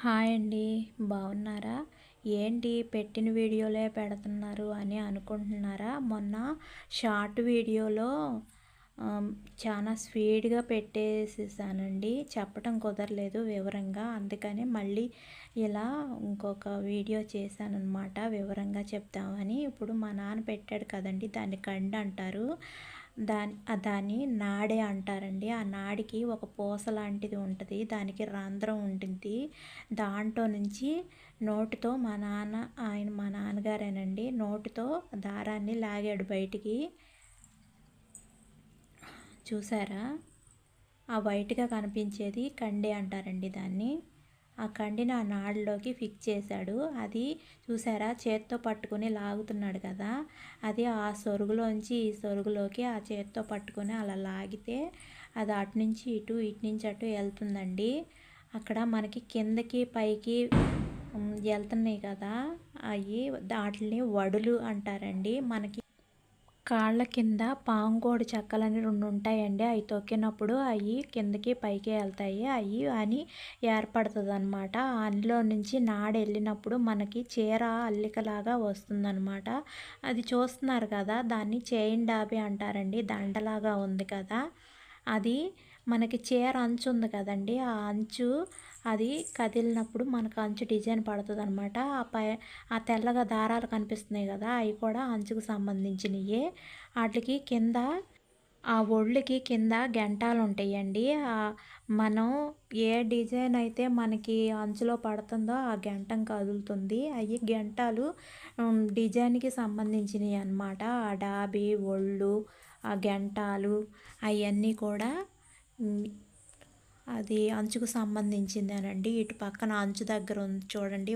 Hi అండి. బాగున్నారా? ఏంటి పెట్టిన వీడియోలే పెడుతున్నారు అని అనుకుంటున్నారా? మొన్న షార్ట్ వీడియోలో ఆహ్, చాలా స్పీడ్‌గా పెట్టేసేసానండి. చెప్పటం కుదరలేదు వివరంగా. అందుకని మళ్ళీ ఇలా ఇంకొక వీడియో చేశాననమాట వివరంగా చెప్దామని. ఇప్పుడు మా నాన్న పెట్టాడు కదండీ! దాన్ని కండి అంటారు. దాన్ని నాడే అంటారండి. ఆ నాడికి ఒక పూస లాంటిది ఉంటది. దానికి రంధ్రం ఉంటుంది. దాంట్లో నుంచి నోటితో మా నాన్నగారేనండి నోటితో దారాన్ని లాగాడు బయటికి. చూసారా? ఆ వైట్‌గా కనిపించేది కండే అంటారండి దాన్ని. ఆ కండిని ఆ నాడులోకి ఫిక్స్ చేశాడు. అది చూసారా చేత్తో పట్టుకొని లాగుతున్నాడు కదా! అది ఆ సొరుగులోంచి ఈ సొరుగులోకి ఆ చేత్తో పట్టుకొని అలా లాగితే అది అటు నుంచి ఇటు, ఇటు నుంచి అటు ఎళ్తుందండి. అక్కడ మనకి కిందకి, పైకి ఎళ్తున్నాయి కదా! అయి ఆటిల్ని వడులు అంటారండి. మనకి కాళ్ళ కింద పాంగోడు చెక్కలని 2 ఉంటాయండి. అయి తొక్కినప్పుడు అయి కిందకి, పైకి ఎళ్తాయి. అయి అని ఏర్పడతదనమాట. అందులో నుంచి నాడెళ్ళినప్పుడు మనకి చీర అల్లికలాగా వస్తుందనమాట. అది చూస్తున్నారు కదా! దాన్ని చైన్ డాబీ అంటారండి. దండలాగా ఉంది కదా! అది మనకి చీర అంచు ఉంది కదండీ! ఆ అంచు అది కదిలినప్పుడు మనకు అంచు డిజైన్ పడతదనమాట. ఆ తెల్లగా దారాలు కనిపిస్తున్నాయి గదా! అయి కూడా అంచుకు సంబంధించినియే. ఆటిలికి కింద ఆ ఒళ్ళుకి కింద గెంటాలుంటాయండి. మనం ఏ డిజైన్ అయితే మనకి అంచులో పడుతుందో ఆ గెంటం కదులుతుంది. అయి గెంటాలు డిజైన్‌కి సంబంధించినియనమాట. ఆ డాబీ, ఒళ్ళు, ఆ గెంటాలు అయన్నీ కూడా హ్మ్. అది అంచుకు సంబంధించిందేనండి. ఇటు పక్కన అంచు దగ్గర ఉంది చూడండి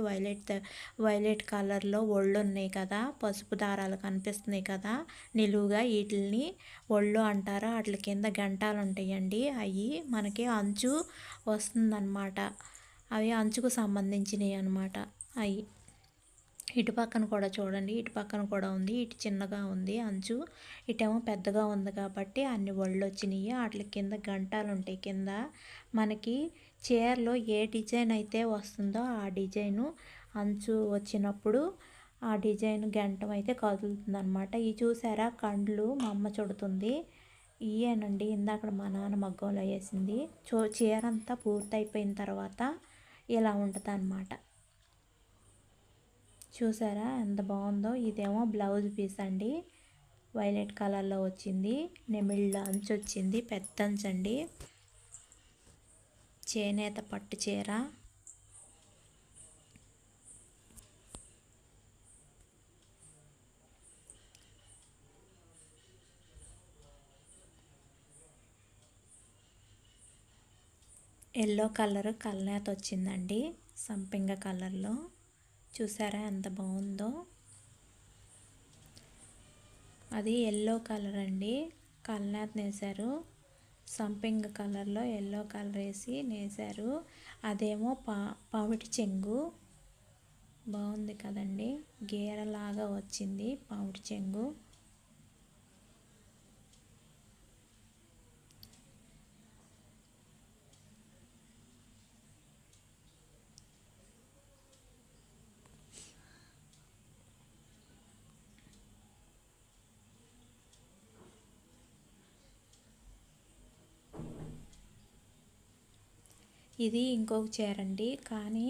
వైలెట్ కలర్‌లో ఒళ్ళున్నాయి కదా! పసుపు దారాలు కనిపిస్తున్నాయి కదా! నిలువుగా ఈటిల్ని ఒళ్ళు అంటారు. ఆటిలి కింద గంటాలుంటాయండి. అయి మనకి అంచు వస్తుందనమాట. అవి అంచుకు సంబంధించినయనమాట అయి. ఇటు పక్కన కూడా చూడండి. ఇటు పక్కన కూడా ఉంది. ఇటు చిన్నగా ఉంది అంచు. ఇటేమో పెద్దగా ఉంది కాబట్టి అన్ని ఒళ్ళొచ్చినియి. ఆటిలి కింద గంటాలుంటాయి కింద. మనకి చీరలో ఏ డిజైన్ అయితే వస్తుందో ఆ డిజైను అంచు వచ్చినప్పుడు ఆ డిజైన్ గంటం అయితే కదులుతుందనమాట. ఇయి చూసారా కండ్లు మా అమ్మ చుడుతుంది. ఇయేనండి ఇందాకడ మా నాన్న మగ్గంలో ఏసింది. చీరంతా పూర్తయిపోయిన తర్వాత ఇలా ఉంటదనమాట. చూసారా ఎంత బాగుందో! ఇదేమో బ్లౌజ్ పీస్ అండి. వైలెట్ కలర్‌లో వచ్చింది. నెమిళ్ళ అంచు వచ్చింది. పెద్ద అంచండి. చేనేత పట్టు చీర. ఎల్లో కలర్ కల్నేత వచ్చిందండి. సంపింగ కలర్‌లో. చూసారా ఎంత బాగుందో! అది ఎల్లో కలర్ అండి. కల్నేత నేశారు. సంపింగ కలర్‌లో ఎల్లో కలర్ ఏసి నేశారు. అదేమో పమిటి చెంగు. బాగుంది కదండీ! గీరలాగా వచ్చింది పమిటి చెంగు. ఇది ఇంకొక చీరండి. కానీ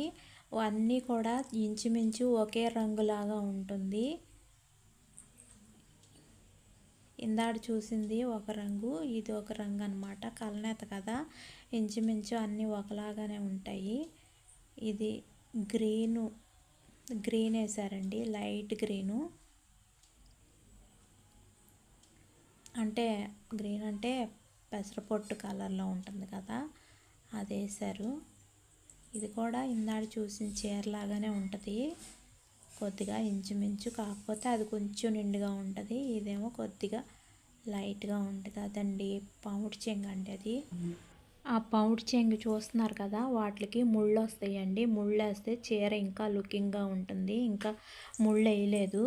అన్నీ కూడా ఇంచుమించు ఒకే రంగులాగా ఉంటుంది. ఇందాడ చూసింది ఒక రంగు, ఇది ఒక రంగు అనమాట. కల్నేత కదా! ఇంచుమించు అన్నీ ఒకలాగానే ఉంటాయి. ఇది గ్రీన్ వేశారండి. Light green. అంటే గ్రీన్ అంటే పెసరపొట్టు కలర్లో ఉంటుంది కదా! అది వేశారు. ఇది కూడా ఇందాడ చూసిన చీరలాగానే ఉంటుంది. కొద్దిగా ఇంచుమించు కాకపోతే అది కొంచెం నిండుగా ఉంటుంది. ఇదేమో కొద్దిగా లైట్గా ఉంటుంది. అదండి పమిటి చెంగు అండి అది. ఆ పమిటి చెంగు చూస్తున్నారు కదా! వాటికి ముళ్ళు వస్తాయండి. ముళ్ళు వేస్తే చీర ఇంకా లుకింగ్గా ఉంటుంది. ఇంకా ముళ్ళు వేయలేదు.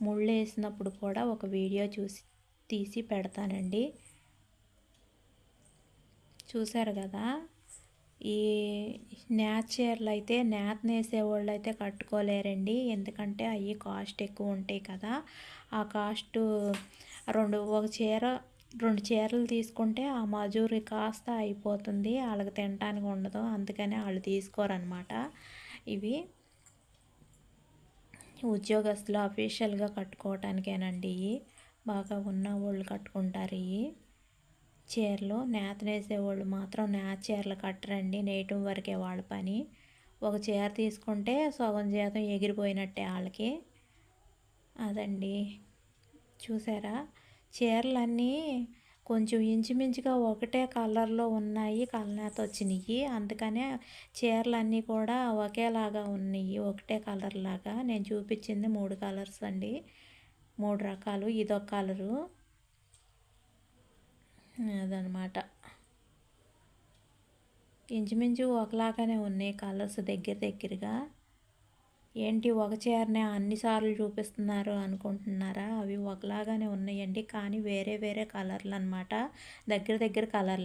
ముళ్ళు వేసినప్పుడు కూడా ఒక వీడియో తీసి పెడతానండి. చూసారు కదా! ఈ నేత చీరలు అయితే నేత నేసేవాళ్ళు అయితే కట్టుకోలేరండి, ఎందుకంటే అవి కాస్ట్ ఎక్కువ ఉంటాయి కదా. ఆ కాస్ట్ రెండు చీరలు తీసుకుంటే ఆ మజూరి కాస్త అయిపోతుంది, వాళ్ళకి తినడానికి ఉండదు, అందుకని వాళ్ళు తీసుకోరనమాట. ఇవి ఉద్యోగస్తులు అఫీషియల్గా కట్టుకోవటానికేనండి, ఇవి బాగా ఉన్న వాళ్ళు కట్టుకుంటారు. ఇవి చీరలు నేత నేసేవాళ్ళు మాత్రం నేత చీరలు కట్టరండి, నేయటం వరకే వాళ్ళ పని. ఒక చీర తీసుకుంటే సగం జీతం ఎగిరిపోయినట్టే వాళ్ళకి. అదండి, చూసారా చీరలన్నీ కొంచెం ఇంచుమించుగా ఒకటే కలర్లో ఉన్నాయి, కలనేత వచ్చినాయి, అందుకనే చీరలన్నీ కూడా ఒకేలాగా ఉన్నాయి, ఒకటే కలర్ లాగా. నేను చూపించింది 3 కలర్స్ అండి, 3 రకాలు, ఇదొక కలరు. అదనమాట, ఇంచుమించు ఒకలాగానే ఉన్నాయి కలర్స్ దగ్గరగా. ఏంటి ఒక చీరనే అన్నిసార్లు చూపిస్తున్నారు అనుకుంటున్నారా? అవి ఒకలాగానే ఉన్నాయండి, కానీ వేరే వేరే కలర్లు అనమాట, దగ్గర కలర్లు.